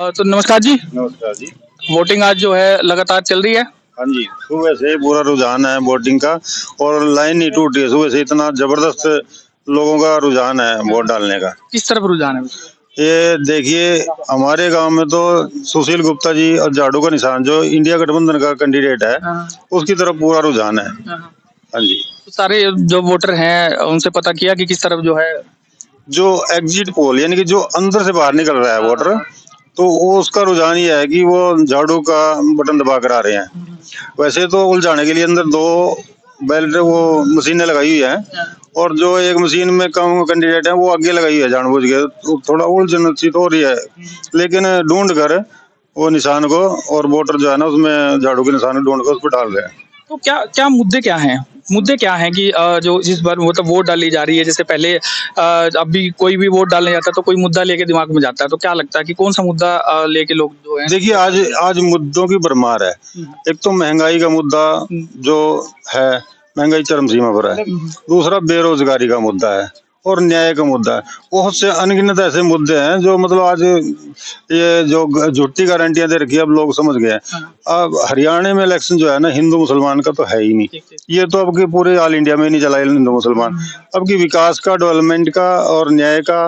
तो नमस्कार जी। नमस्कार जी। वोटिंग आज जो है लगातार चल रही है। हाँ जी, सुबह से पूरा रुझान है वोटिंग का और लाइन नहीं टूट रही है। सुबह से इतना जबरदस्त लोगों का रुझान है वोट डालने का। किस तरफ रुझान है? ये देखिए, हमारे गांव में तो सुशील गुप्ता जी और झाड़ू का निशान जो इंडिया गठबंधन का कैंडिडेट है हाँ, उसकी तरफ पूरा रुझान है। हाँ। हाँ जी, तो सारे जो वोटर हैं उनसे पता किया कि किस तरफ जो है। जो एग्जिट पोल यानी कि जो अंदर से बाहर निकल रहा है वोटर, तो वो उसका रुझान ये है कि वो झाड़ू का बटन दबा कर आ रहे हैं। वैसे तो उलझाने के लिए अंदर दो बैलेट वो मशीनें लगाई हुई हैं और जो एक मशीन में कम कैंडिडेट है वो आगे लगाई हुई है जानबूझ के, तो थोड़ा उलझन सी तो हो रही है, लेकिन ढूंढ कर वो निशान को और वोटर जो है ना उसमें झाड़ू के निशान ढूंढ कर उस पर डाल रहे हैं। तो क्या क्या मुद्दे क्या हैं कि जो इस बार मतलब वोट डाली जा रही है, जैसे पहले अभी कोई भी वोट डालने जाता है तो कोई मुद्दा लेके दिमाग में जाता है, तो क्या लगता है कि कौन सा मुद्दा लेके लोग जो है? देखिए, आज आज मुद्दों की भरमार है। एक तो महंगाई का मुद्दा जो है, महंगाई चरम सीमा पर है। दूसरा बेरोजगारी का मुद्दा है और न्याय का मुद्दा है। बहुत से अनगिनत ऐसे मुद्दे हैं जो मतलब आज ये जो झूठी गारंटियां दे रखी है अब लोग समझ गए हैं। अब हरियाणा में इलेक्शन जो है ना हिंदू मुसलमान का तो है ही नहीं। ये तो अब की पूरे ऑल इंडिया में नहीं चला हिंदू मुसलमान। अब की विकास का, डेवलपमेंट का और न्याय का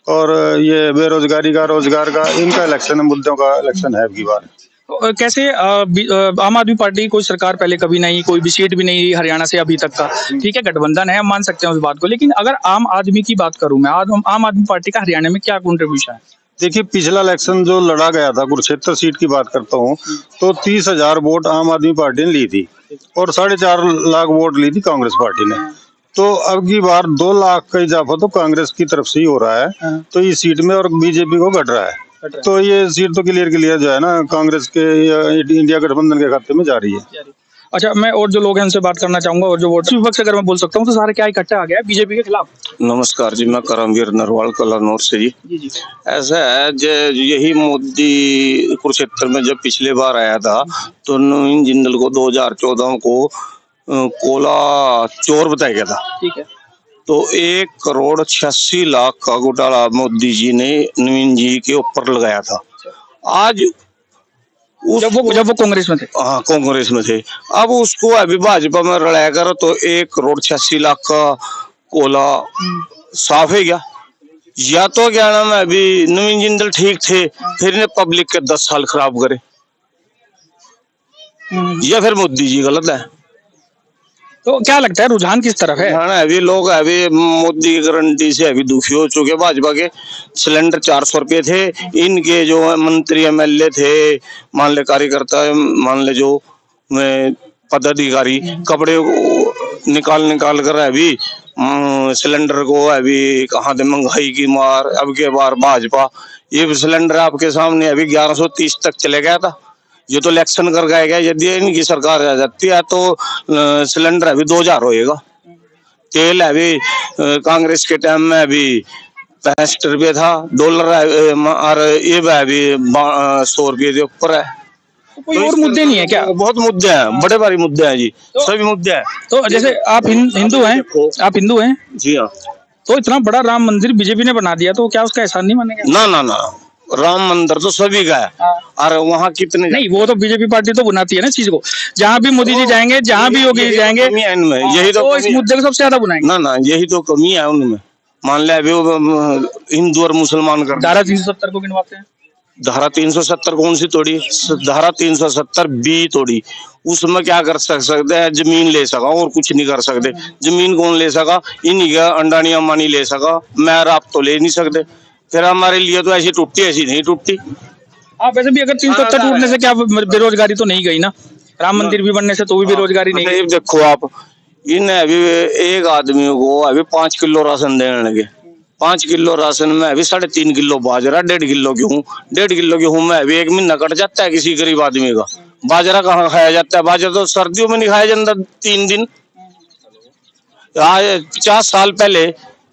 और ये बेरोजगारी का, रोजगार का, इनका इलेक्शन है, मुद्दों का इलेक्शन है अब की बार। तो कैसे आम आदमी पार्टी कोई सरकार पहले कभी नहीं, कोई भी सीट भी नहीं हरियाणा से अभी तक का, ठीक है गठबंधन है, हम मान सकते हैं उस बात को, लेकिन अगर आम आदमी की बात करूं मैं, आम आदमी पार्टी का हरियाणा में क्या कंट्रीब्यूशन है? देखिए, पिछला इलेक्शन जो लड़ा गया था, कुरुक्षेत्र सीट की बात करता हूँ, तो 30,000 वोट आम आदमी पार्टी ने ली थी और 4.5 लाख वोट ली थी कांग्रेस पार्टी ने। तो अब की बार 2 लाख का इजाफा तो कांग्रेस की तरफ से ही हो रहा है, तो इस सीट में और बीजेपी को घट रहा है। तो ये सीट तो क्लियर जो है ना कांग्रेस के इंडिया गठबंधन के खाते में जा रही है। अच्छा, मैं और जो लोग हैं उनसे बात करना चाहूंगा, और जो वोटर विपक्ष अगर मैं बोल सकता हूँ तो सारे क्या इकट्ठा आ गया है बीजेपी के खिलाफ? नमस्कार जी, मैं करमवीर नरवाल कलानौर से जी। जी। ऐसा है यही मोदी कुरुक्षेत्र में जब पिछले बार आया था तो नवीन जिंदल को 2014 को कोला चोर बताया गया था। ठीक है। तो 1,86,00,000 का घोटाला मोदी जी ने नवीन जी के ऊपर लगाया था। आज जब वो कांग्रेस में थे। हाँ, कांग्रेस में थे। अब उसको अभी भाजपा में रलाया कर तो 1,86,00,000 का कोला साफ है क्या? या तो क्या नाम है, अभी नवीन जिंदल ठीक थे फिर ने पब्लिक के 10 साल खराब करे, या फिर मोदी जी गलत है? तो क्या लगता है रुझान किस तरफ है? अभी लोग अभी मोदी की गारंटी से अभी दुखी हो चुके। भाजपा के सिलेंडर 400 रुपये थे, इनके जो मंत्री एमएलए थे, मान ले कार्यकर्ता, मान ले जो पदाधिकारी, कपड़े निकाल कर अभी सिलेंडर को अभी कहाँ थे महंगाई की मार। अब के बार भाजपा ये सिलेंडर आपके सामने अभी 1130 तक चले गया था। ये तो इलेक्शन कर गया, यदि इनकी सरकार आ जाती है तो सिलेंडर अभी 2000 होएगा। तेल अभी कांग्रेस के टाइम में अभी 65 रुपये था डॉलर, और ये अभी 100 रुपये के ऊपर है। तो कोई और मुद्दे नहीं है क्या? बहुत मुद्दे हैं, बड़े भारी मुद्दे हैं जी, सभी मुद्दे हैं। तो जैसे आप हिंदू हैं, आप हिंदू हैं? जी हाँ। तो इतना बड़ा राम मंदिर बीजेपी ने बना दिया, तो क्या उसका एहसान नहीं मानेगा? ना, राम मंदिर तो सभी का है। और वहाँ कितने नहीं, वो तो बीजेपी पार्टी तो बनाती है ना चीज को, जहाँ भी मोदी जी जाएंगे, जहाँ भी योगी जी जाएंगे, यही तो इस मुद्दे को सबसे ज्यादा बनाएंगे। ना, यही तो कमी है उनमें। मान ले अभी हिंदू और मुसलमान कर धारा 370 को गिनवाते हैं। धारा 370 कौन सी तोड़ी? धारा 370 बी तोड़ी। उसमें क्या कर सकते हैं? जमीन ले सका और कुछ नहीं कर सकते। जमीन कौन ले सका? इन्हीं का अंडानी अम्बानी ले सका, मैं आप तो ले नहीं सकते। फिर हमारे लिए तो ऐसी टूटी, ऐसी नहीं टूटी। आप वैसे भी अगर 370 टूटने से क्या बेरोजगारी तो नहीं गई ना? राम मंदिर भी बनने से तो भी बेरोजगारी नहीं गई। देखो आप, इन अभी एक आदमी को अभी 5 किलो राशन देने लगे। 5 किलो राशन में अभी 3.5 किलो बाजरा, 1.5 किलो गेहूं, 1.5 किलो गेहूं में अभी 1 महीना कट जाता है किसी गरीब आदमी का। बाजरा कहाँ खाया जाता है? बाजरा तो सर्दियों में नहीं खाया जाता 3 दिन। 50 साल पहले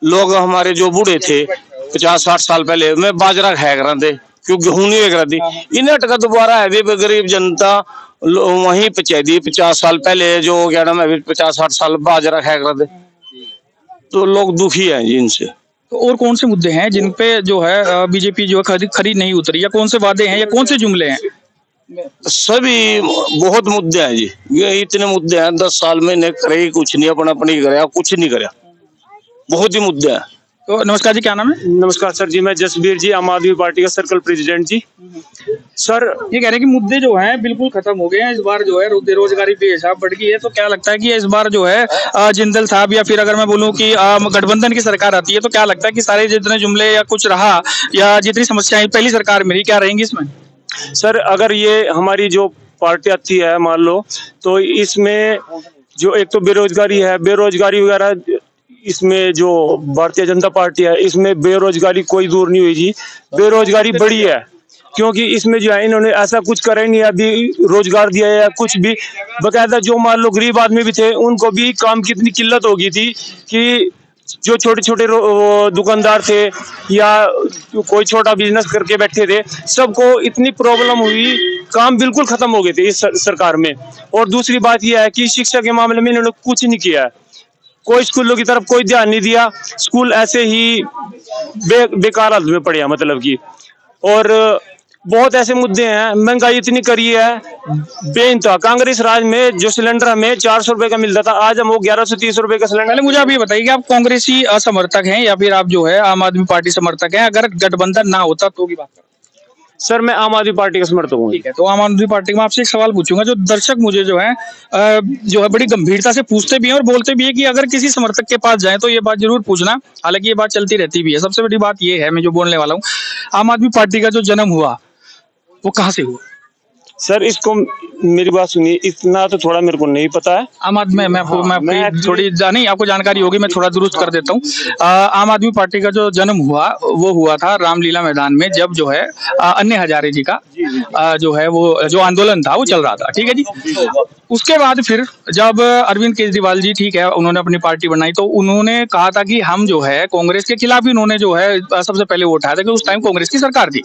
लोग हमारे जो बूढ़े थे, 50-60 साल पहले में बाजरा खाया करते, क्यों गेहूं नहीं करा दी। इन्हें टका दोबारा अभी गरीब जनता वहीं पचा दी। 50 साल पहले जो क्या नाम, अभी 50-60 साल बाजरा खाया करते, तो लोग दुखी हैं जी इनसे। तो और कौन से मुद्दे हैं जिन पे जो है बीजेपी जो है खरी नहीं उतरी, या कौन से वादे हैं या कौन से जुमले हैं? सभी बहुत मुद्दे हैं जी, ये इतने मुद्दे हैं, 10 साल में ने करे कुछ नहीं, अपनी कराया कुछ नहीं कराया, बहुत ही मुद्दे हैं। तो नमस्कार जी, क्या नाम है? नमस्कार सर जी, मैं जसबीर जी, आम आदमी पार्टी का सर्कल प्रेसिडेंट जी। सर ये कह रहे हैं कि मुद्दे जो हैं बिल्कुल खत्म हो गए हैं, इस बार जो है बेरोजगारी बेहिसाब बढ़ गई है, तो क्या लगता है कि इस बार जो है जिंदल साहब, या फिर अगर मैं बोलूं कि गठबंधन की सरकार आती है, तो क्या लगता है कि सारे जितने जुमले या कुछ रहा या जितनी समस्याएं पहली सरकार में रही, क्या रहेंगी इसमें? सर अगर ये हमारी जो पार्टी आती है मान लो, तो इसमें जो एक तो बेरोजगारी है, बेरोजगारी वगैरह, इसमें जो भारतीय जनता पार्टी है इसमें बेरोजगारी कोई दूर नहीं हुई जी, बेरोजगारी बढ़ी है, क्योंकि इसमें जो है इन्होंने ऐसा कुछ करा ही नहीं, अभी रोजगार दिया है या कुछ भी, बकायदा जो मान लो गरीब आदमी भी थे उनको भी काम की इतनी किल्लत हो गई थी कि जो छोटे छोटे दुकानदार थे या कोई छोटा बिजनेस करके बैठे थे, सबको इतनी प्रॉब्लम हुई, काम बिल्कुल खत्म हो गए थे इस सरकार में। और दूसरी बात यह है कि शिक्षा के मामले में इन्होंने कुछ नहीं किया है, कोई स्कूलों की तरफ कोई ध्यान नहीं दिया, स्कूल ऐसे ही बेकार हालत में पड़े हैं, मतलब की। और बहुत ऐसे मुद्दे हैं, महंगाई इतनी करी है बेइंतहा, कांग्रेस राज में जो सिलेंडर हमें 400 रुपए का मिलता था, आज हम वो 1130 रुपए का सिलेंडर। पहले मुझे आप ये बताइए कि आप कांग्रेसी समर्थक हैं या फिर आप जो है आम आदमी पार्टी समर्थक हैं? अगर गठबंधन ना होता तो की बात करें। सर मैं आम आदमी पार्टी का समर्थक हूँ। ठीक है, तो आम आदमी पार्टी में आपसे एक सवाल पूछूंगा, जो दर्शक मुझे जो है बड़ी गंभीरता से पूछते भी हैं और बोलते भी है कि अगर किसी समर्थक के पास जाए तो ये बात जरूर पूछना, हालांकि ये बात चलती रहती भी है। सबसे बड़ी बात ये है, मैं जो बोलने वाला हूँ, आम आदमी पार्टी का जो जन्म हुआ वो कहाँ से हुआ? सर इसको मेरी बात सुनिए, इतना तो थोड़ा मेरे को नहीं पता है। आम आदमी मैं थोड़ी नहीं, आपको जानकारी होगी, मैं थोड़ा दुरुस्त कर देता हूँ। आम आदमी पार्टी का जो जन्म हुआ वो हुआ था रामलीला मैदान में, जब जो है अन्य हजारे जी का जो है वो जो आंदोलन था वो चल रहा था, ठीक है जी। उसके बाद फिर जब अरविंद केजरीवाल जी, ठीक है, उन्होंने अपनी पार्टी बनाई, तो उन्होंने कहा था कि हम जो है कांग्रेस के खिलाफ ही उन्होंने जो है सबसे पहले वोट उठाया था, कि उस टाइम कांग्रेस की सरकार थी।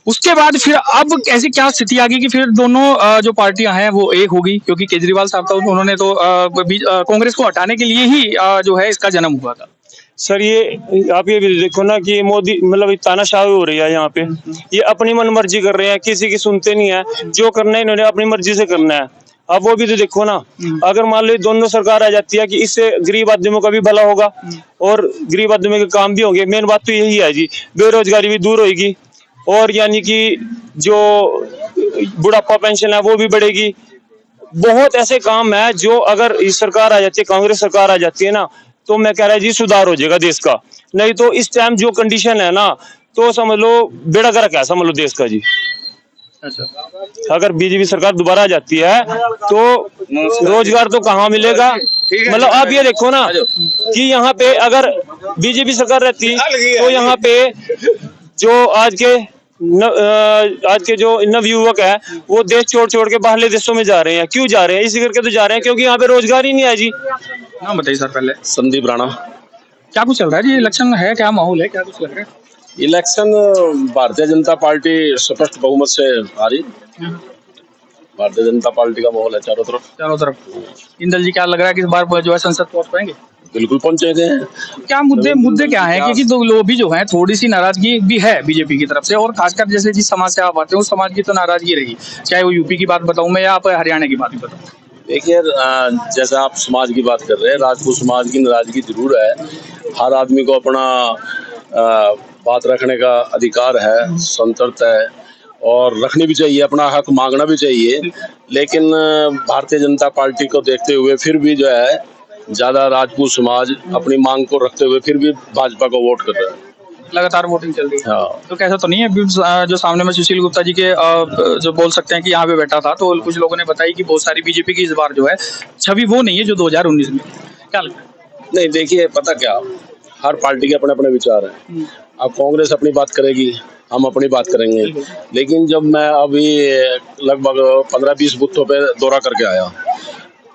उसके बाद फिर अब ऐसी क्या स्थिति आ गई कि फिर दोनों जो पार्टियां हैं वो एक हो गई, क्योंकि केजरीवाल साहब था, उन्होंने तो कांग्रेस को हटाने के लिए ही जो है इसका जन्म हुआ था। सर ये आप ये भी देखो ना कि मोदी मतलब तानाशाही हो रही है यहाँ पे, ये अपनी मन मर्जी कर रहे हैं, किसी की सुनते नहीं है, जो करना है इन्होंने अपनी मर्जी से करना है। अब वो भी तो देखो ना, अगर मान लो दोनों सरकार आ जाती है कि इससे गरीब आदमियों का भी भला होगा और गरीब आदमियों के काम भी होंगे। मेन बात तो यही है जी, बेरोजगारी भी दूर होगी, और यानी कि जो बुढ़ापा पेंशन है वो भी बढ़ेगी। बहुत ऐसे काम है जो अगर इस सरकार आ जाती है, कांग्रेस सरकार आ जाती है ना, तो मैं कह रहा जी सुधार हो जाएगा देश का। नहीं तो इस टाइम जो कंडीशन है ना, तो समझ लो बेड़ा गर्क है, समझ लो देश का जी। अच्छा, अगर बीजेपी सरकार दोबारा आ जाती है तो रोजगार तो कहाँ मिलेगा? मतलब आप ये देखो ना कि यहाँ पे अगर बीजेपी सरकार रहती तो यहाँ पे जो आज के जो नवयुवक है वो देश छोड़ छोड़ के बाहरले देशों में जा रहे हैं। क्यों जा रहे हैं? इसी करके तो जा रहे हैं क्योंकि यहाँ पे रोजगार ही नहीं है जी। नाम बताइए सर पहले। संदीप राणा। क्या कुछ चल रहा है जी? इलेक्शन है, क्या माहौल है, क्या कुछ लग रहा है? इलेक्शन भारतीय जनता पार्टी स्पष्ट बहुमत से आ रही। भारतीय जनता पार्टी का माहौल है चारों तरफ। इंदल जी, क्या लग रहा है कि इस बार जो है संसद पहुंच पाएंगे? बिल्कुल पहुंचेंगे। क्या मुद्दे क्या हैं? क्योंकि दो लोग भी जो है थोड़ी सी नाराजगी भी है बीजेपी की तरफ से, और खासकर जैसे जिस समाज से आप आते हैं उस समाज की तो नाराजगी रही, चाहे वो यूपी की बात बताऊं मैं या आप हरियाणा की बात बताऊं। देखिए, जैसे आप समाज की बात कर रहे हैं, राजपूत समाज की नाराजगी जरूर है। हर आदमी को अपना बात रखने का अधिकार है, स्वतंत्रता है, और रखनी भी चाहिए, अपना हक मांगना भी चाहिए। लेकिन भारतीय जनता पार्टी को देखते हुए फिर भी जो है ज्यादा राजपूत समाज अपनी मांग को रखते हुए फिर भी भाजपा को वोट कर रहे हैं। लगातार वोटिंग चल रही है। हाँ। तो कैसा तो नहीं है जो सामने में सुशील गुप्ता जी के जो बोल सकते हैं कि यहाँ पे बैठा था, तो कुछ लोगों ने बताई कि बहुत सारी बीजेपी की इस बार जो है छवि वो नहीं है जो 2019 में। क्या लगता है? नहीं, देखिए, पता क्या, हर पार्टी के अपने अपने विचार हैं। अब कांग्रेस अपनी बात करेगी, हम अपनी बात करेंगे। लेकिन जब मैं अभी लगभग 15-20 बूथों पे दौरा करके आया,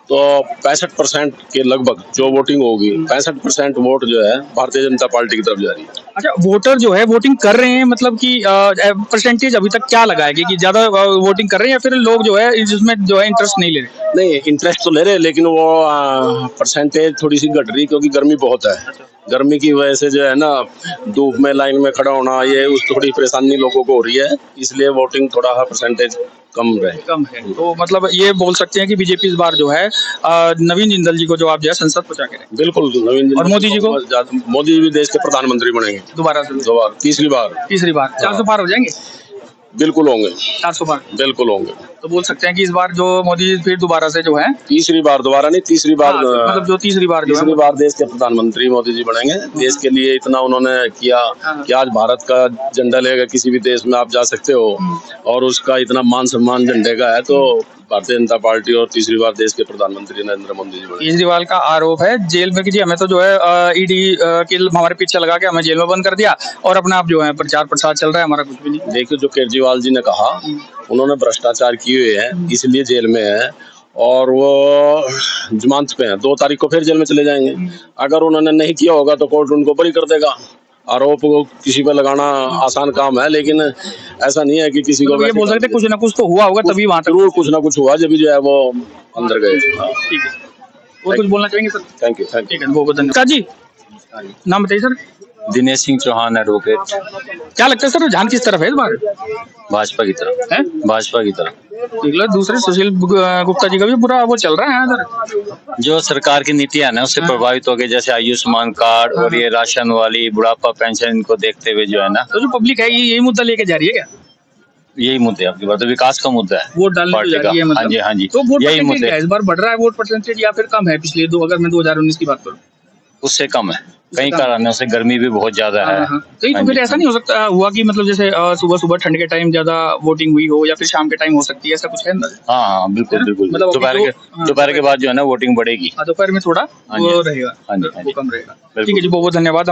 तो 65% के लगभग जो वोटिंग होगी, 65% वोट जो है भारतीय जनता पार्टी की तरफ जा रही है। अच्छा, वोटर जो है वोटिंग कर रहे हैं, मतलब कि परसेंटेज अभी तक क्या लगाएगी कि ज्यादा वोटिंग कर रहे हैं या फिर लोग जो है इसमें जो है इंटरेस्ट नहीं ले रहे? नहीं, इंटरेस्ट तो ले रहे हैं, लेकिन वो परसेंटेज थोड़ी सी घट रही क्योंकि गर्मी बहुत है। गर्मी की वजह से जो है ना धूप में लाइन में खड़ा होना, ये उस थोड़ी परेशानी लोगों को हो रही है, इसलिए वोटिंग थोड़ा परसेंटेज कम रहे। कम है, तो मतलब ये बोल सकते हैं कि बीजेपी इस बार जो है नवीन जिंदल जी को जो आप जो है संसद पहुंचा के रहे बिल्कुल नवीन जी और मोदी जी को? मोदी जी भी देश के प्रधानमंत्री बनेंगे दोबारा से दोबारा तीसरी बार 400 पार हो जाएंगे, बिल्कुल होंगे, 400 पार। बिल्कुल होंगे। तो बोल सकते हैं कि इस बार जो मोदी जी फिर दोबारा से जो है तीसरी बार, दोबारा नहीं तीसरी बार, मतलब जो तीसरी बार जो तीसरी है बार देश के प्रधानमंत्री मोदी जी बनेंगे। देश के लिए इतना उन्होंने किया कि आज भारत का झंडा लेकर किसी भी देश में आप जा सकते हो, और उसका इतना मान सम्मान झंडे का है, तो भारतीय जनता पार्टी और तीसरी बार देश के प्रधानमंत्री नरेंद्र मोदी जी बने। केजरीवाल का आरोप है जेल में कि जी हमें तो जो है ईडी के हमारे पीछे लगा के हमें जेल में बंद कर दिया और अपना आप जो है प्रचार प्रसार चल रहा है, हमारा कुछ भी नहीं। देखिए जो केजरीवाल जी ने कहा, उन्होंने भ्रष्टाचार किए हुए हैं इसलिए जेल में है, और वो जमानत पे हैं, 2 तारीख को फिर जेल में चले जाएंगे। अगर उन्होंने नहीं किया होगा तो कोर्ट उनको बरी कर देगा। आरोप को किसी पे लगाना आसान काम है, लेकिन ऐसा नहीं है कि किसी को ये बोल सकते कुछ ना कुछ तो हुआ होगा तभी वहां तक, जरूर कुछ ना कुछ हुआ जब जो है वो अंदर गए। ठीक है, और कुछ बोलना चाहेंगे सर? Thank you. ठीक है, बहुत बहुत धन्यवाद। जी नाम बताइए सर। दिनेश सिंह चौहान एडवोकेट। क्या लगता है सर रुझान किस तरफ है इस बार? भाजपा की तरफ है, भाजपा की तरफ। देख लो दूसरे सुशील गुप्ता जी का भी पूरा वो चल रहा है इधर। जो सरकार की नीतियां ना उससे प्रभावित हो गए, जैसे आयुष्मान कार्ड और ये राशन वाली बुढ़ापा पेंशन, इनको देखते हुए जो है ना, तो जो पब्लिक है यही मुद्दा लेके जा रही है क्या? यही मुद्दे आपकी बात, विकास का मुद्दा है वोट डालने को पार्टी जा का। रही है मतलब? हाँ जी हाँ जी, तो वोट यही परसेंटेज मुद्दे। क्या है? इस बार बढ़ रहा है वोट परसेंटेज या फिर कम है पिछले अगर मैं 2019 की बात करूँ? उससे कम है, कई कारणों से। गर्मी भी बहुत ज्यादा है। हाँ, तो हाँ फिर जी। ऐसा नहीं हो सकता हुआ कि मतलब जैसे सुबह सुबह ठंड के टाइम ज्यादा वोटिंग हुई हो या फिर शाम के टाइम हो सकती है, ऐसा कुछ है ना? हाँ बिल्कुल बिल्कुल, मतलब दोपहर के बाद जो है ना वोटिंग बढ़ेगी। दोपहर में थोड़ा हाँ जी, वो रहेगा, हाँ जी, हाँ वो जी। कम रहेगा। बिल्कुल। ठीक है जी, बहुत बहुत धन्यवाद।